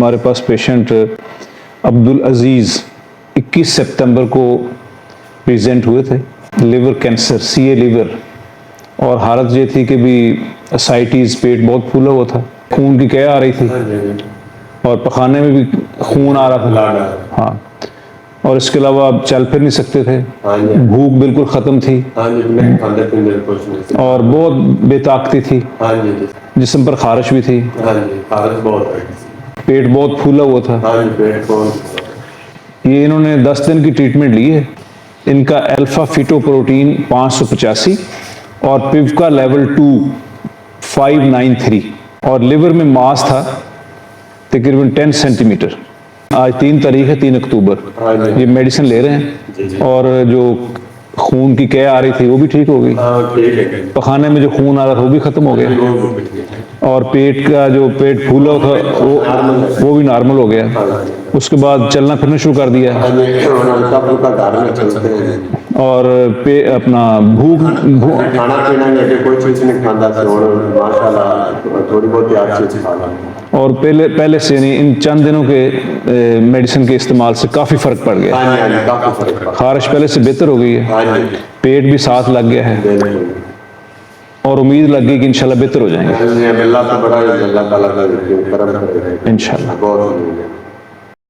हमारे पास पेशेंट अब्दुल अजीज़ 21 सितंबर को प्रेजेंट हुए थे, लिवर कैंसर, सीए लिवर, और हालत ये थी कि भी असाइटीज़, पेट बहुत फूला हुआ था, खून की क्या आ रही थी और पखाने में भी खून आ रहा था। हाँ, और इसके अलावा आप चल फिर नहीं सकते थे, भूख बिल्कुल ख़त्म थी और बहुत बेताकती थी, जिस्म पर खारिश भी थी, पेट बहुत फूला हुआ था। ये इन्होंने 10 दिन की ट्रीटमेंट ली है। इनका अल्फा फिटोप्रोटीन 585 और पिवका लेवल 2 593 और लिवर में मास था तकरीबन 10 सेंटीमीटर। आज 3 तारीख है, 3 अक्टूबर। ये मेडिसिन ले रहे हैं और जो खून की क्या आ रही थी वो भी ठीक हो गई, पखाने में जो खून आ रहा था वो भी ख़त्म हो गया और पेट का जो पेट फूला था वो भी नॉर्मल हो गया। उसके बाद चलना फिरना शुरू कर दिया और अपना भूख खाना पीना नहीं, कोई चीज नहीं खाता था और माशाल्लाह थोड़ी बहुत याद चीज खाना। और पहले से नहीं, इन चंद दिनों के मेडिसिन के इस्तेमाल से काफ़ी फ़र्क पड़ गया। काफी फर्क, खारिश पहले से बेहतर हो गई है, पेट भी साथ लग गया है और उम्मीद लग गई कि इंशाल्लाह बेहतर हो जाएंगे अल्लाह का बड़ा, अल्लाह ताला का करम है इंशाल्लाह। बहुत।